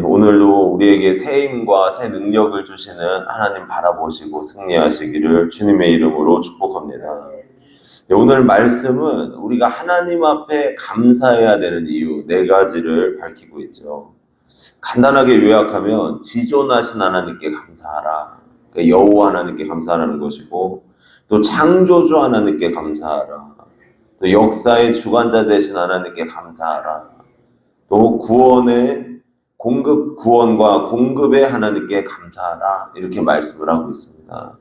오늘도 우리에게 새 힘과 새 능력을 주시는 하나님 바라보시고 승리하시기를 주님의 이름으로 축복합니다. 오늘 말씀은 우리가 하나님 앞에 감사해야 되는 이유 4가지를 밝히고 있죠. 간단하게 요약하면 지존하신 하나님께 감사하라. 그러니까 여호와 하나님께 감사하라는 것이고, 또 창조주 하나님께 감사하라. 또 역사의 주관자 되신 하나님께 감사하라. 또 구원과 공급의 하나님께 감사하라. 이렇게 말씀을 하고 있습니다.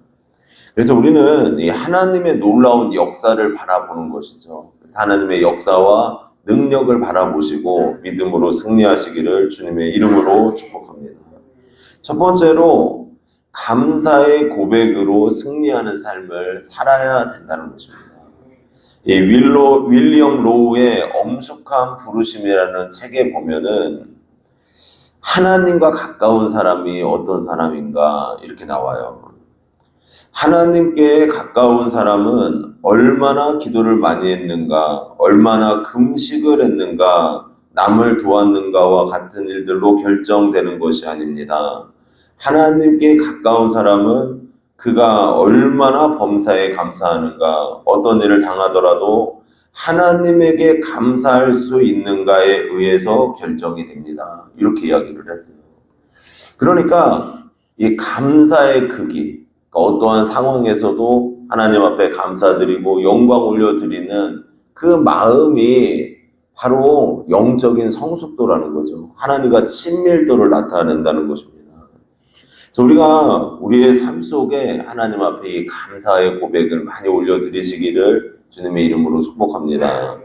그래서 우리는 이 하나님의 놀라운 역사를 바라보는 것이죠. 그래서 하나님의 역사와 능력을 바라보시고 믿음으로 승리하시기를 주님의 이름으로 축복합니다. 첫 번째로 감사의 고백으로 승리하는 삶을 살아야 된다는 것입니다. 이 윌리엄 로우의 엄숙한 부르심이라는 책에 보면은 하나님과 가까운 사람이 어떤 사람인가 이렇게 나와요. 하나님께 가까운 사람은 얼마나 기도를 많이 했는가, 얼마나 금식을 했는가, 남을 도왔는가와 같은 일들로 결정되는 것이 아닙니다. 하나님께 가까운 사람은 그가 얼마나 범사에 감사하는가, 어떤 일을 당하더라도 하나님에게 감사할 수 있는가에 의해서 결정이 됩니다. 이렇게 이야기를 했어요. 그러니까 이 감사의 크기, 어떠한 상황에서도 하나님 앞에 감사드리고 영광 올려드리는 그 마음이 바로 영적인 성숙도라는 거죠. 하나님과 친밀도를 나타낸다는 것입니다. 그래서 우리가 우리의 삶 속에 하나님 앞에 이 감사의 고백을 많이 올려드리시기를 주님의 이름으로 축복합니다.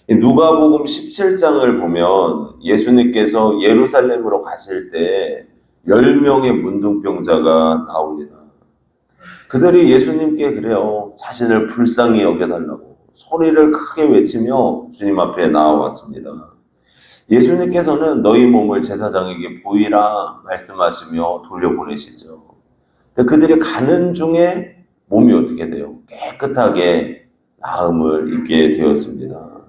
누가복음 17장을 보면 예수님께서 예루살렘으로 가실 때 10명의 문둥병자가 나옵니다. 그들이 예수님께 그래요. 자신을 불쌍히 여겨달라고 소리를 크게 외치며 주님 앞에 나와왔습니다. 예수님께서는 너희 몸을 제사장에게 보이라 말씀하시며 돌려보내시죠. 근데 그들이 가는 중에 몸이 어떻게 돼요? 깨끗하게 나음을 입게 되었습니다.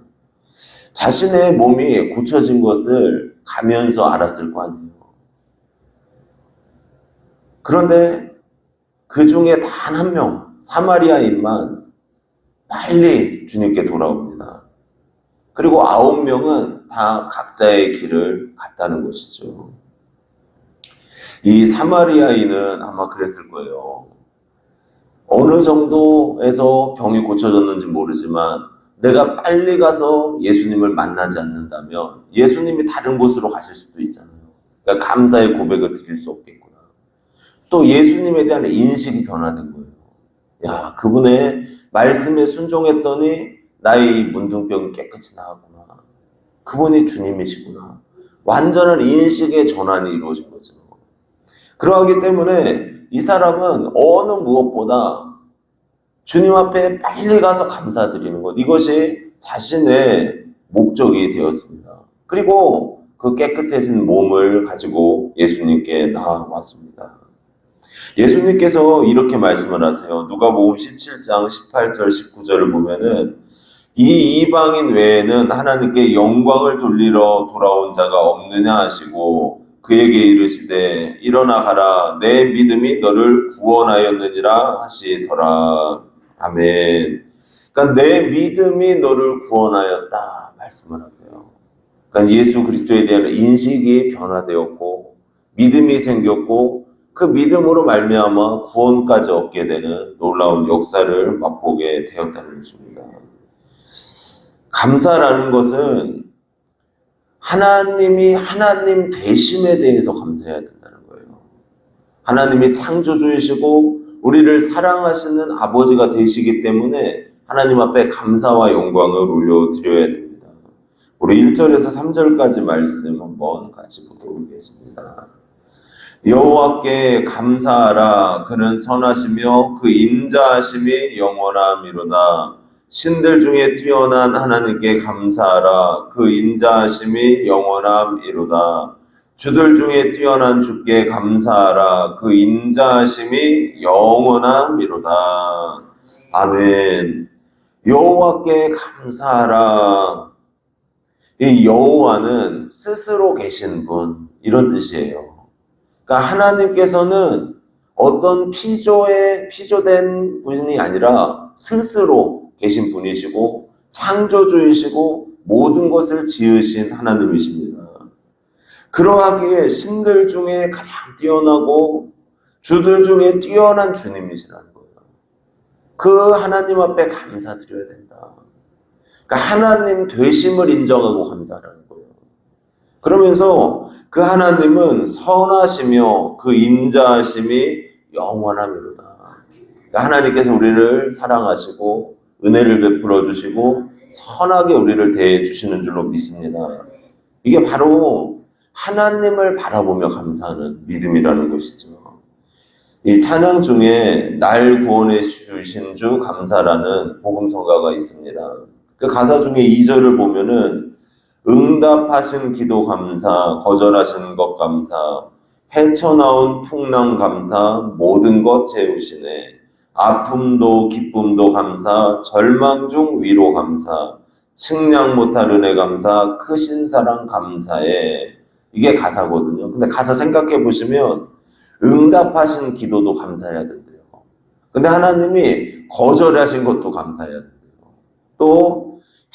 자신의 몸이 고쳐진 것을 가면서 알았을 거 아니에요. 그런데 그 중에 단 한 명, 사마리아인만 빨리 주님께 돌아옵니다. 그리고 9명은 다 각자의 길을 갔다는 것이죠. 이 사마리아인은 아마 그랬을 거예요. 어느 정도에서 병이 고쳐졌는지 모르지만 내가 빨리 가서 예수님을 만나지 않는다면 예수님이 다른 곳으로 가실 수도 있잖아요. 그러니까 감사의 고백을 드릴 수 없겠구나. 또 예수님에 대한 인식이 변화된 거예요. 야, 그분의 말씀에 순종했더니 나의 문둥병이 깨끗이 나았구나. 그분이 주님이시구나. 완전한 인식의 전환이 이루어진 거죠. 그러하기 때문에 이 사람은 어느 무엇보다 주님 앞에 빨리 가서 감사드리는 것, 이것이 자신의 목적이 되었습니다. 그리고 그 깨끗해진 몸을 가지고 예수님께 나왔습니다. 예수님께서 이렇게 말씀을 하세요. 누가복음 17장 18절 19절을 보면은 이 이방인 외에는 하나님께 영광을 돌리러 돌아온 자가 없느냐 하시고 그에게 이르시되 일어나 가라 내 믿음이 너를 구원하였느니라 하시더라. 아멘. 그러니까 내 믿음이 너를 구원하였다 말씀을 하세요. 그러니까 예수 그리스도에 대한 인식이 변화되었고 믿음이 생겼고 그 믿음으로 말미암아 구원까지 얻게 되는 놀라운 역사를 맛보게 되었다는 것입니다. 감사라는 것은 하나님이 하나님 되심에 대해서 감사해야 된다는 거예요. 하나님이 창조주이시고 우리를 사랑하시는 아버지가 되시기 때문에 하나님 앞에 감사와 영광을 올려드려야 됩니다. 우리 1절에서 3절까지 말씀 한번 같이 보도록 하겠습니다. 여호와께 감사하라. 그는 선하시며 그 인자하심이 영원함이로다. 신들 중에 뛰어난 하나님께 감사하라. 그 인자하심이 영원함이로다. 주들 중에 뛰어난 주께 감사하라. 그 인자하심이 영원함이로다. 아멘. 여호와께 감사하라. 이 여호와는 스스로 계신 분, 이런 뜻이에요. 그러니까 하나님께서는 어떤 피조된 분이 아니라 스스로 계신 분이시고 창조주이시고 모든 것을 지으신 하나님이십니다. 그러하기에 신들 중에 가장 뛰어나고 주들 중에 뛰어난 주님이시라는 거예요. 그 하나님 앞에 감사드려야 된다. 그러니까 하나님 되심을 인정하고 감사하라는 거예요. 그러면서 그 하나님은 선하시며 그 인자하심이 영원하미로다. 그러니까 하나님께서 우리를 사랑하시고 은혜를 베풀어 주시고 선하게 우리를 대해 주시는 줄로 믿습니다. 이게 바로 하나님을 바라보며 감사하는 믿음이라는 것이죠. 이 찬양 중에 날 구원해 주신 주 감사라는 복음성가가 있습니다. 그 가사 중에 2절을 보면은 응답하신 기도 감사, 거절하신 것 감사, 헤쳐나온 풍랑 감사, 모든 것 채우시네. 아픔도 기쁨도 감사, 절망 중 위로 감사, 측량 못할 은혜 감사, 크신 사랑 감사해. 이게 가사거든요. 근데 가사 생각해 보시면 응답하신 기도도 감사해야 된대요. 근데 하나님이 거절하신 것도 감사해야 된대요. 또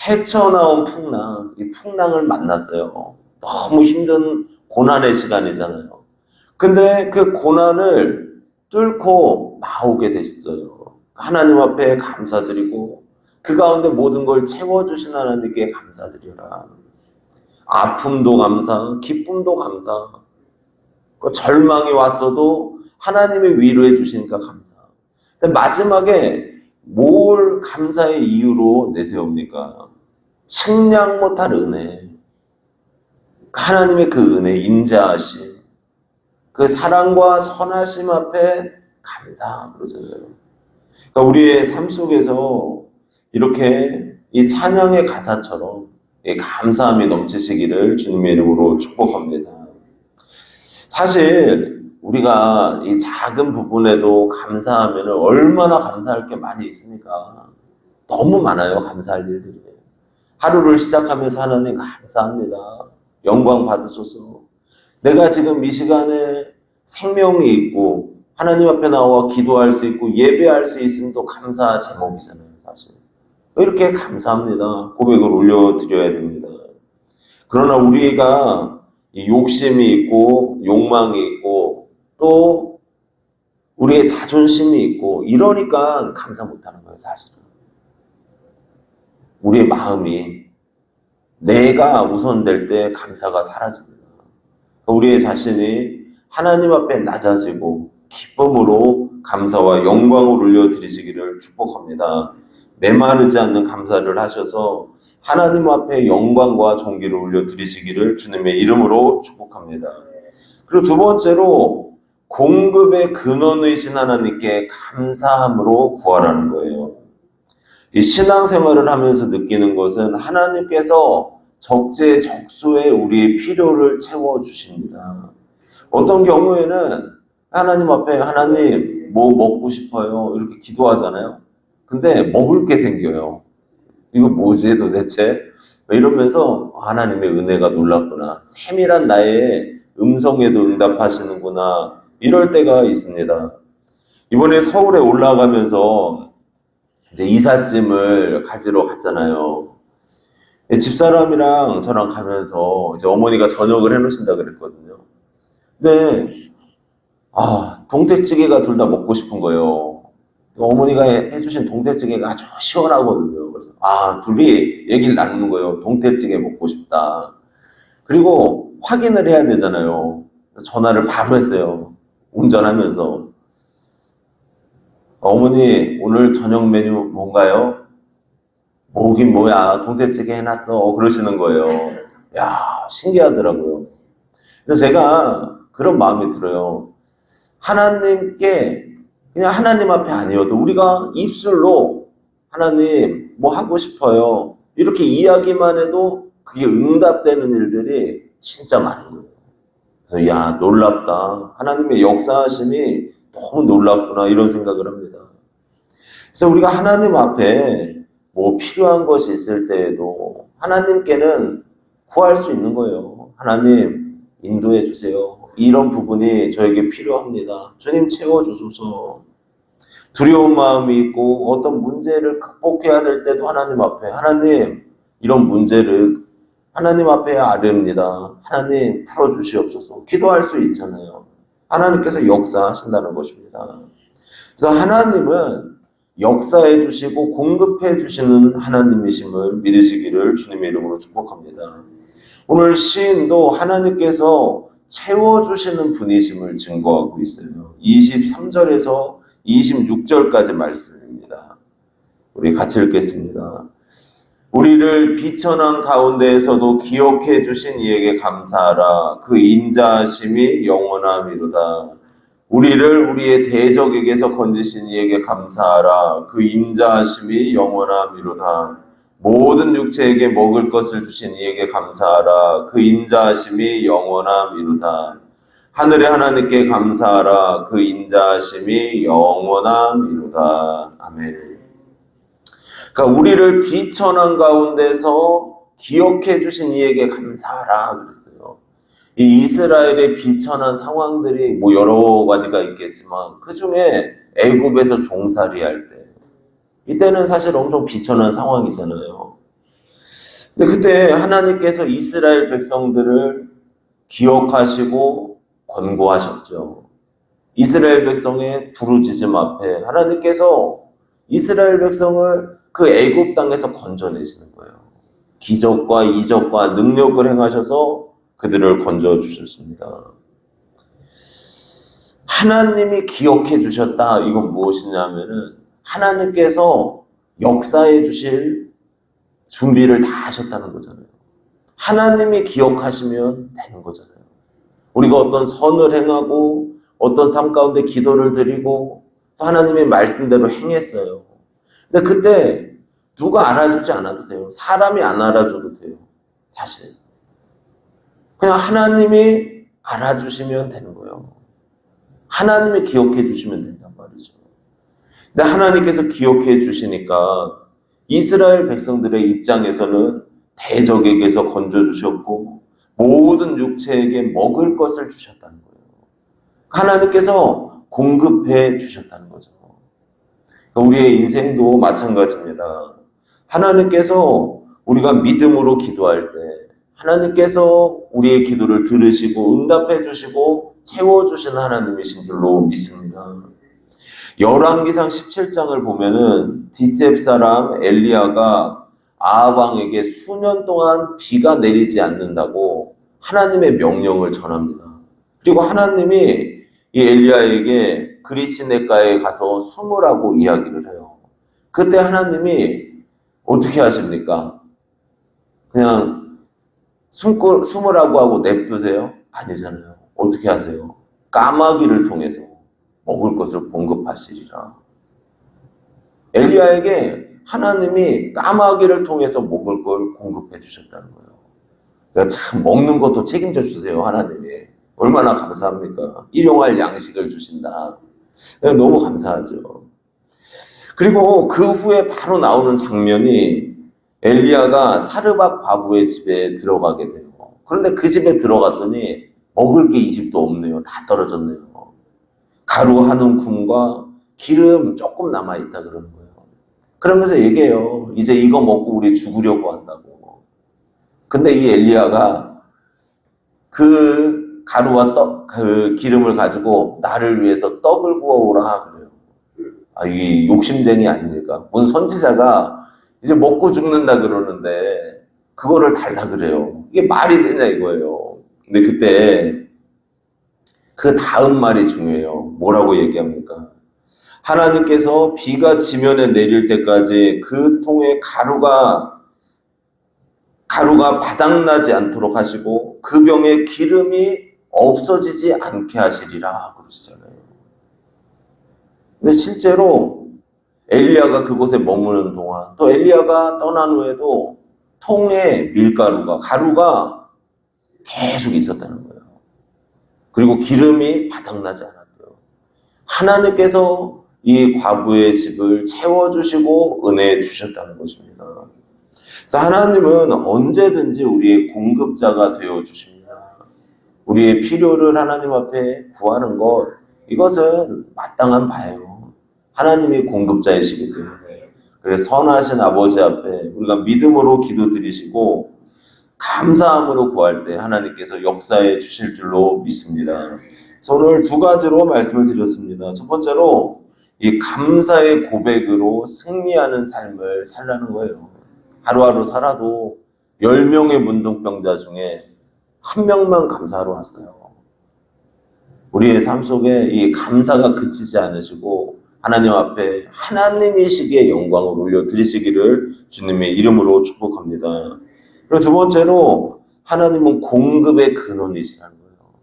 헤쳐나온 풍랑, 이 풍랑을 만났어요. 너무 힘든 고난의 시간이잖아요. 근데 그 고난을 뚫고 나오게 되셨어요. 하나님 앞에 감사드리고 그 가운데 모든 걸 채워주신 하나님께 감사드려라. 아픔도 감사, 기쁨도 감사, 절망이 왔어도 하나님이 위로해 주시니까 감사. 근데 마지막에 뭘 감사의 이유로 내세웁니까? 측량 못할 은혜. 하나님의 그 은혜, 인자하심, 그 사랑과 선하심 앞에 감사 그러잖아요. 그러니까 우리의 삶 속에서 이렇게 이 찬양의 가사처럼 감사함이 넘치시기를 주님의 이름으로 축복합니다. 사실 우리가 이 작은 부분에도 감사하면 얼마나 감사할 게 많이 있습니까? 너무 많아요, 감사할 일들이. 하루를 시작하면서 하나님 감사합니다. 영광 받으소서. 내가 지금 이 시간에 생명이 있고 하나님 앞에 나와 기도할 수 있고 예배할 수 있음도 감사 제목이잖아요, 사실. 이렇게 감사합니다. 고백을 올려드려야 됩니다. 그러나 우리가 욕심이 있고 욕망이 있고 또 우리의 자존심이 있고 이러니까 감사 못하는 거예요, 사실은. 우리의 마음이 내가 우선될 때 감사가 사라집니다. 우리의 자신이 하나님 앞에 낮아지고 기쁨으로 감사와 영광을 올려드리시기를 축복합니다. 메마르지 않는 감사를 하셔서 하나님 앞에 영광과 존귀를 올려드리시기를 주님의 이름으로 축복합니다. 그리고 두 번째로 공급의 근원이신 하나님께 감사함으로 구하라는 거예요. 이 신앙생활을 하면서 느끼는 것은 하나님께서 적재적소에 우리의 필요를 채워주십니다. 어떤 경우에는 하나님 앞에 하나님 뭐 먹고 싶어요 이렇게 기도하잖아요. 근데 먹을 게 생겨요. 이거 뭐지 도대체? 이러면서 하나님의 은혜가 놀랍구나. 세밀한 나의 음성에도 응답하시는구나. 이럴 때가 있습니다. 이번에 서울에 올라가면서 이제 이삿짐을 가지러 갔잖아요. 집사람이랑 저랑 가면서 이제 어머니가 저녁을 해놓으신다 그랬거든요. 근데 동태찌개가 둘 다 먹고 싶은 거예요. 어머니가 해주신 동태찌개가 아주 시원하거든요. 그래서 둘이 얘기를 나누는 거예요. 동태찌개 먹고 싶다. 그리고 확인을 해야 되잖아요. 전화를 바로 했어요. 운전하면서. 어머니 오늘 저녁 메뉴 뭔가요? 뭐긴 뭐야, 동태찌개 해놨어. 그러시는 거예요. 야, 신기하더라고요. 그래서 제가 그런 마음이 들어요. 하나님께 그냥 하나님 앞에 아니어도 우리가 입술로 하나님 뭐 하고 싶어요 이렇게 이야기만 해도 그게 응답되는 일들이 진짜 많은 거예요. 그래서 야, 놀랍다. 하나님의 역사하심이 너무 놀랍구나 이런 생각을 합니다. 그래서 우리가 하나님 앞에 뭐 필요한 것이 있을 때에도 하나님께는 구할 수 있는 거예요. 하나님 인도해 주세요. 이런 부분이 저에게 필요합니다. 주님 채워주소서. 두려운 마음이 있고 어떤 문제를 극복해야 될 때도 하나님 앞에 하나님 이런 문제를 하나님 앞에 아뢰옵니다. 하나님 풀어주시옵소서. 기도할 수 있잖아요. 하나님께서 역사하신다는 것입니다. 그래서 하나님은 역사해 주시고 공급해 주시는 하나님이심을 믿으시기를 주님의 이름으로 축복합니다. 오늘 시인도 하나님께서 채워주시는 분이심을 증거하고 있어요. 23절에서 26절까지 말씀입니다. 우리 같이 읽겠습니다. 우리를 비천한 가운데에서도 기억해 주신 이에게 감사하라. 그 인자하심이 영원함이로다. 우리를 우리의 대적에게서 건지신 이에게 감사하라. 그 인자하심이 영원함이로다. 모든 육체에게 먹을 것을 주신 이에게 감사하라. 그 인자하심이 영원함이로다. 하늘의 하나님께 감사하라. 그 인자하심이 영원함이로다. 아멘. 그러니까 우리를 비천한 가운데서 기억해 주신 이에게 감사하라 그랬어요. 이 이스라엘의 비천한 상황들이 뭐 여러 가지가 있겠지만 그 중에 애굽에서 종살이할 때 이때는 사실 엄청 비천한 상황이잖아요. 근데 그때 하나님께서 이스라엘 백성들을 기억하시고 권고하셨죠. 이스라엘 백성의 부르짖음 앞에 하나님께서 이스라엘 백성을 그 애굽 땅에서 건져내시는 거예요. 기적과 이적과 능력을 행하셔서 그들을 건져주셨습니다. 하나님이 기억해 주셨다. 이건 무엇이냐면은 하나님께서 역사해 주실 준비를 다 하셨다는 거잖아요. 하나님이 기억하시면 되는 거잖아요. 우리가 어떤 선을 행하고 어떤 삶 가운데 기도를 드리고 또 하나님의 말씀대로 행했어요. 근데 그때 누가 알아주지 않아도 돼요. 사람이 안 알아줘도 돼요. 사실. 그냥 하나님이 알아주시면 되는 거예요. 하나님이 기억해 주시면 된단 말이죠. 근데 하나님께서 기억해 주시니까 이스라엘 백성들의 입장에서는 대적에게서 건져주셨고 모든 육체에게 먹을 것을 주셨다는 거예요. 하나님께서 공급해 주셨다는 거죠. 우리의 인생도 마찬가지입니다. 하나님께서 우리가 믿음으로 기도할 때 하나님께서 우리의 기도를 들으시고 응답해 주시고 채워주시는 하나님이신 줄로 믿습니다. 열왕기상 17장을 보면은 뒷셉 사람 엘리야가 아합 왕에게 수년 동안 비가 내리지 않는다고 하나님의 명령을 전합니다. 그리고 하나님이 이 엘리야에게 그리시네가에 가서 숨으라고 이야기를 해요. 그때 하나님이 어떻게 하십니까? 그냥 숨으라고 하고 냅두세요? 아니잖아요. 어떻게 하세요? 까마귀를 통해서 먹을 것을 공급하시리라. 엘리야에게 하나님이 까마귀를 통해서 먹을 걸 공급해 주셨다는 거예요. 그러니까 참 먹는 것도 책임져 주세요, 하나님이. 얼마나 감사합니까? 일용할 양식을 주신다. 너무 감사하죠. 그리고 그 후에 바로 나오는 장면이 엘리야가 사르밧 과부의 집에 들어가게 돼요. 그런데 그 집에 들어갔더니 먹을 게 이 집도 없네요. 다 떨어졌네요. 가루 한 움큼과 기름 조금 남아있다 그러는 거예요. 그러면서 얘기해요. 이제 이거 먹고 우리 죽으려고 한다고. 근데 이 엘리야가 그 가루와 그 기름을 가지고 나를 위해서 떡을 구워오라 그래요. 아, 이게 욕심쟁이 아닙니까? 뭔 선지자가 이제 먹고 죽는다 그러는데 그거를 달라 그래요. 이게 말이 되냐 이거예요. 근데 그때 그 다음 말이 중요해요. 뭐라고 얘기합니까? 하나님께서 비가 지면에 내릴 때까지 그 통에 가루가 바닥나지 않도록 하시고 그 병에 기름이 없어지지 않게 하시리라 그러시잖아요. 근데 실제로 엘리야가 그곳에 머무는 동안 또 엘리야가 떠난 후에도 통에 가루가 계속 있었다는 거예요. 그리고 기름이 바닥나지 않았대요. 하나님께서 이 과부의 집을 채워주시고 은혜 주셨다는 것입니다. 그래서 하나님은 언제든지 우리의 공급자가 되어 주십니다. 우리의 필요를 하나님 앞에 구하는 것, 이것은 마땅한 바예요. 하나님이 공급자이시기 때문에. 그래서 선하신 아버지 앞에 우리가 믿음으로 기도드리시고 감사함으로 구할 때 하나님께서 역사해 주실 줄로 믿습니다. 그래서 오늘 두 가지로 말씀을 드렸습니다. 첫 번째로 이 감사의 고백으로 승리하는 삶을 살라는 거예요. 하루하루 살아도 10명의 문둥병자 중에 한 명만 감사하러 왔어요. 우리의 삶 속에 이 감사가 그치지 않으시고 하나님 앞에 하나님이시기에 영광을 올려드리시기를 주님의 이름으로 축복합니다. 그리고 두 번째로 하나님은 공급의 근원이시라는 거예요.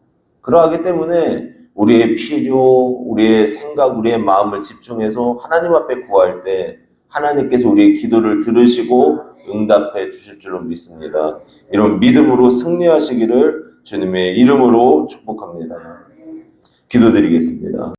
그러하기 때문에 우리의 필요, 우리의 생각, 우리의 마음을 집중해서 하나님 앞에 구할 때 하나님께서 우리의 기도를 들으시고 응답해 주실 줄로 믿습니다. 이런 믿음으로 승리하시기를 주님의 이름으로 축복합니다. 기도드리겠습니다.